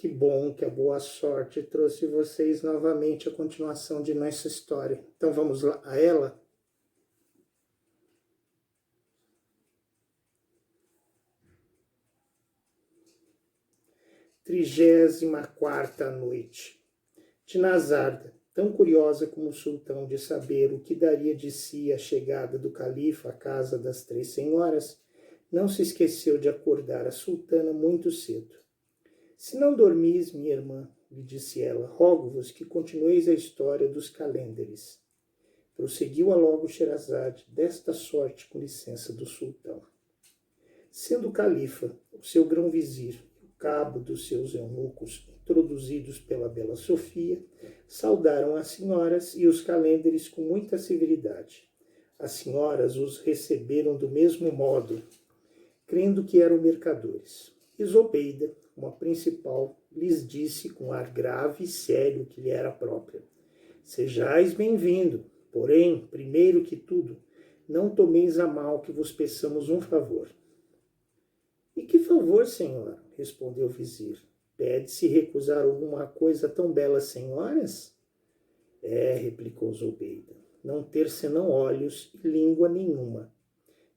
Que bom que a boa sorte trouxe vocês novamente a continuação de nossa história. Então vamos lá a ela? Trigésima quarta noite. Dinazarda, tão curiosa como o sultão de saber o que daria de si a chegada do califa à casa das três senhoras, não se esqueceu de acordar a sultana muito cedo. Se não dormis, minha irmã, lhe disse ela, rogo-vos que continueis a história dos calênderes. Prosseguiu-a logo Sherazade, desta sorte, com licença do sultão. Sendo o califa, o seu grão-vizir, o cabo dos seus eunucos, introduzidos pela bela Sofia, saudaram as senhoras e os calênderes com muita severidade. As senhoras os receberam do mesmo modo, crendo que eram mercadores. E Zobeida, uma principal, lhes disse com ar grave e sério que lhe era própria: sejais bem-vindo, porém, primeiro que tudo, não tomeis a mal que vos peçamos um favor. E que favor, senhora? Respondeu o vizir. Pede-se recusar alguma coisa tão belas senhoras? Replicou Zobeida, não ter senão olhos e língua nenhuma,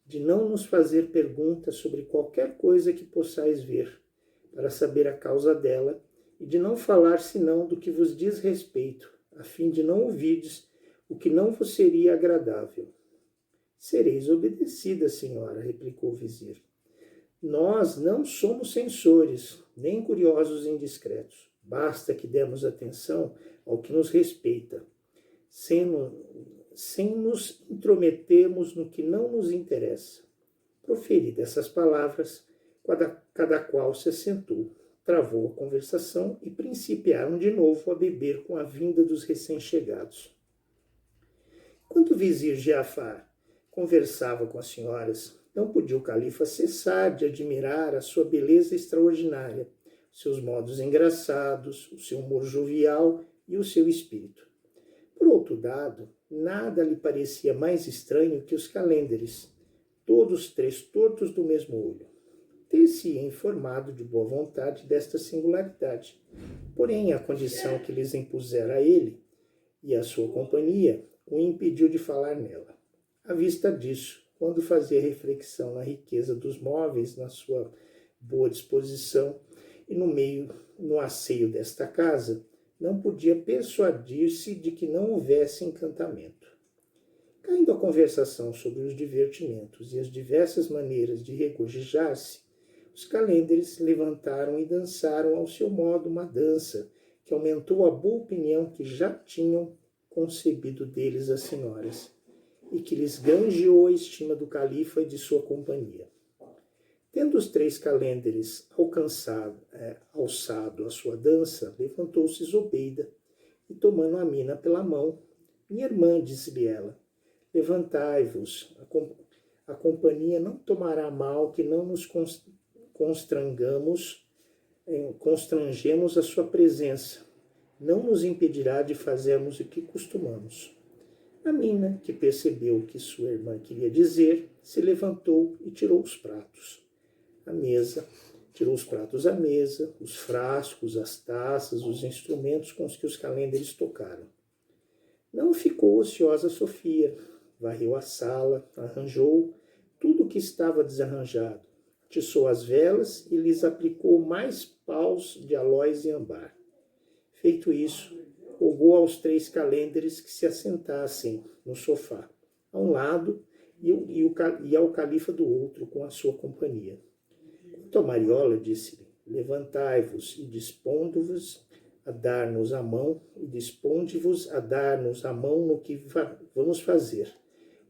de não nos fazer perguntas sobre qualquer coisa que possais ver, para saber a causa dela, e de não falar senão do que vos diz respeito, a fim de não ouvirdes o que não vos seria agradável. Sereis obedecida, senhora, replicou o vizir. Nós não somos censores, nem curiosos indiscretos. Basta que demos atenção ao que nos respeita, sem nos intrometermos no que não nos interessa. Proferidas essas palavras, cada qual se assentou, travou a conversação e principiaram de novo a beber com a vinda dos recém-chegados. Enquanto o vizir Giafar conversava com as senhoras, não podia o califa cessar de admirar a sua beleza extraordinária, seus modos engraçados, o seu humor jovial e o seu espírito. Por outro lado, nada lhe parecia mais estranho que os calênderes, todos três tortos do mesmo olho. Ter-se-ia informado de boa vontade desta singularidade, porém a condição que lhes impusera a ele e a sua companhia o impediu de falar nela. À vista disso, quando fazia reflexão na riqueza dos móveis, na sua boa disposição e no asseio desta casa, não podia persuadir-se de que não houvesse encantamento. Caindo a conversação sobre os divertimentos e as diversas maneiras de regozijar-se, os calênderes levantaram e dançaram ao seu modo uma dança que aumentou a boa opinião que já tinham concebido deles as senhoras, e que lhes granjeou a estima do califa e de sua companhia. Tendo os três calênderes alçado a sua dança, levantou-se Zobeida e, tomando a mina pela mão, minha irmã, disse-lhe ela, levantai-vos, a companhia não tomará mal que não nos constrangemos a sua presença, não nos impedirá de fazermos o que costumamos. A mina, que percebeu o que sua irmã queria dizer, se levantou e tirou os pratos à mesa, os frascos, as taças, os instrumentos com os que os calênderes tocaram. Não ficou ociosa Sofia, varreu a sala, arranjou tudo o que estava desarranjado, atiçou as velas e lhes aplicou mais paus de aloés e ambar. Feito isso, rogou aos três calênderes que se assentassem no sofá, a um lado e ao califa do outro, com a sua companhia. Quanto a Mariola, disse-lhe, levantai-vos e dispondo-vos a dar-nos a mão, no que vamos fazer.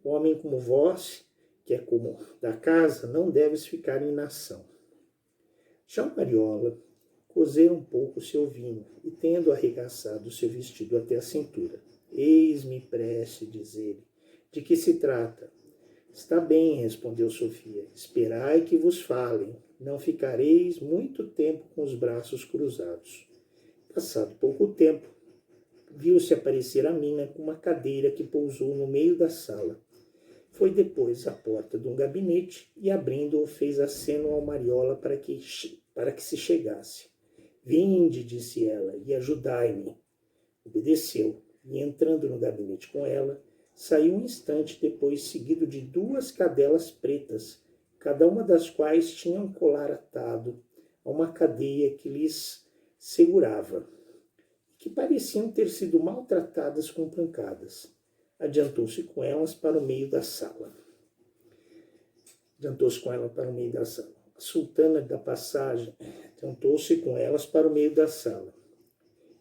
Homem como vós, que é como da casa, não deves ficar em inação. Já Mariola cozera um pouco o seu vinho, e tendo arregaçado o seu vestido até a cintura. Eis-me preste, diz ele. De que se trata? Está bem, respondeu Sofia. Esperai que vos falem. Não ficareis muito tempo com os braços cruzados. Passado pouco tempo, viu-se aparecer a mina com uma cadeira que pousou no meio da sala. Foi depois à porta de um gabinete e, abrindo-o, fez aceno ao Mariola para que se chegasse. Vinde, disse ela, e ajudai-me. Obedeceu, e entrando no gabinete com ela, saiu um instante depois, seguido de 2 cadelas pretas, cada uma das quais tinha um colar atado a uma cadeia que lhes segurava, que pareciam ter sido maltratadas com pancadas. Adiantou-se com elas para o meio da sala. A sultana da passagem adiantou-se com elas para o meio da sala.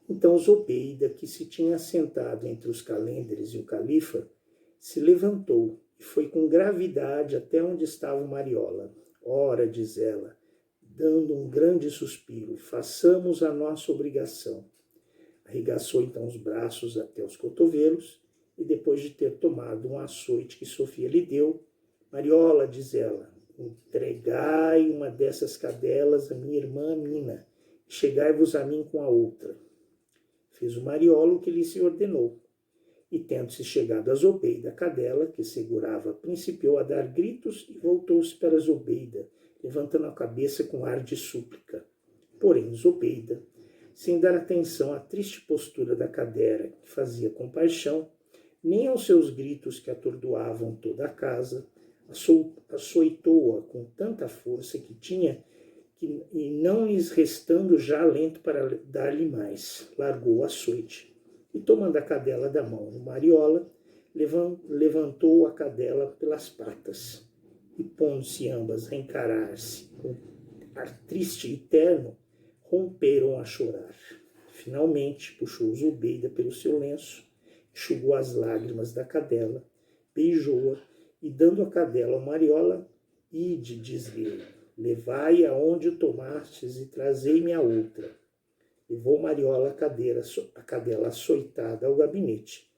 Então Zobeida, que se tinha assentado entre os calendres e o califa, se levantou e foi com gravidade até onde estava o Mariola. Ora, diz ela, dando um grande suspiro, façamos a nossa obrigação. Arregaçou então os braços até os cotovelos e, depois de ter tomado um açoite que Sofia lhe deu, Mariola, diz ela, entregai uma dessas cadelas à minha irmã Amina e chegai-vos a mim com a outra. Fez o Mariola o que lhe se ordenou. E, tendo-se chegado a Zobeida, a cadela, que segurava, principiou a dar gritos e voltou-se para Zobeida, levantando a cabeça com ar de súplica. Porém, Zobeida, sem dar atenção à triste postura da cadela, que fazia compaixão, nem aos seus gritos que atordoavam toda a casa, açoitou-a com tanta força que tinha, e não lhes restando já alento para dar-lhe mais, largou o açoite. E, tomando a cadela da mão do Mariola, levantou a cadela pelas patas, e, pondo-se ambas a encarar-se com ar triste e terno, romperam a chorar. Finalmente, puxou Zobeida pelo seu lenço, enxugou as lágrimas da cadela, beijou-a, e, dando a cadela ao Mariola, ide, diz-lhe, levai aonde o tomastes e trazei-me a outra. Levou Mariola a cadela açoitada ao gabinete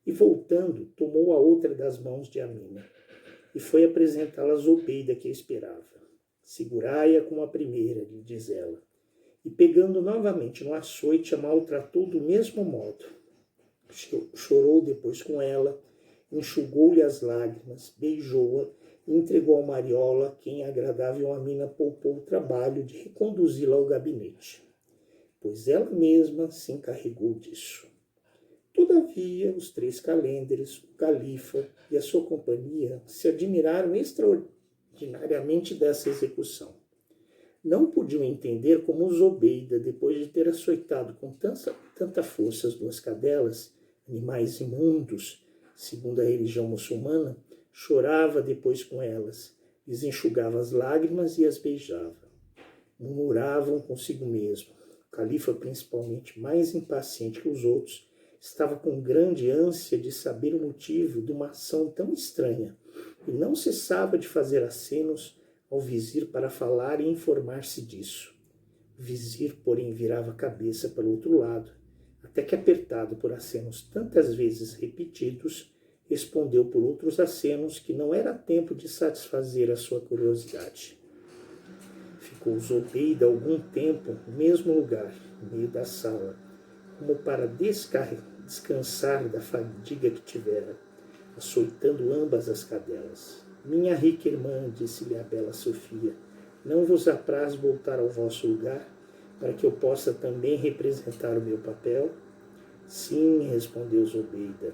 e, voltando, tomou a outra das mãos de Amina e foi apresentá-la a Zobeida, que a esperava. Segurai-a como a primeira, lhe diz ela, e, pegando novamente no açoite, a maltratou do mesmo modo. Chorou depois com ela, enxugou-lhe as lágrimas, beijou-a e entregou ao Mariola, quem, agradável Amina, poupou o trabalho de reconduzi-la ao gabinete, pois ela mesma se encarregou disso. Todavia, os 3 calendres, o califa e a sua companhia se admiraram extraordinariamente dessa execução. Não podiam entender como Zobeida, depois de ter açoitado com tanta força as 2 cadelas, animais imundos, segundo a religião muçulmana, chorava depois com elas, lhes enxugava as lágrimas e as beijava. Murmuravam consigo mesmo. O califa, principalmente, mais impaciente que os outros, estava com grande ânsia de saber o motivo de uma ação tão estranha e não cessava de fazer acenos ao vizir para falar e informar-se disso. O vizir, porém, virava a cabeça para o outro lado, até que, apertado por acenos tantas vezes repetidos, respondeu por outros acenos que não era tempo de satisfazer a sua curiosidade. Ficou Zobeida algum tempo no mesmo lugar, no meio da sala, como para descansar da fadiga que tivera, açoitando ambas as cadelas. Minha rica irmã, disse-lhe a bela Sofia, não vos apraz voltar ao vosso lugar, para que eu possa também representar o meu papel? Sim, respondeu Zobeida.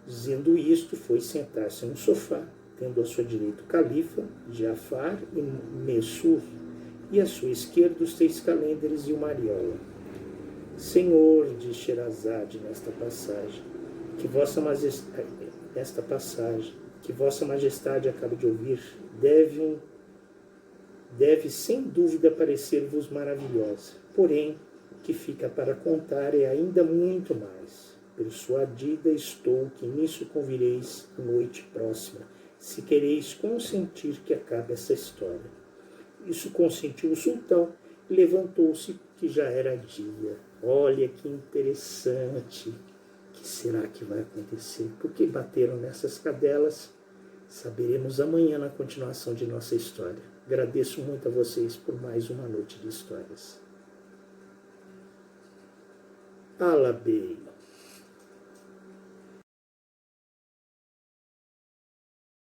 Dizendo isto, foi sentar-se no sofá, tendo à sua direita o califa, Jafar e Mesur, e à sua esquerda os 3 calendres e o Mariola. Senhor, diz Sherazade nesta passagem, que vossa majestade acaba de ouvir, deve sem dúvida parecer-vos maravilhosa. Porém, o que fica para contar é ainda muito mais. Persuadida estou que nisso convireis noite próxima, se quereis consentir que acabe essa história. Isso consentiu o sultão e levantou-se, que já era dia. Olha que interessante. O que será que vai acontecer? Por que bateram nessas cadelas? Saberemos amanhã na continuação de nossa história. Agradeço muito a vocês por mais uma noite de histórias. Alabei.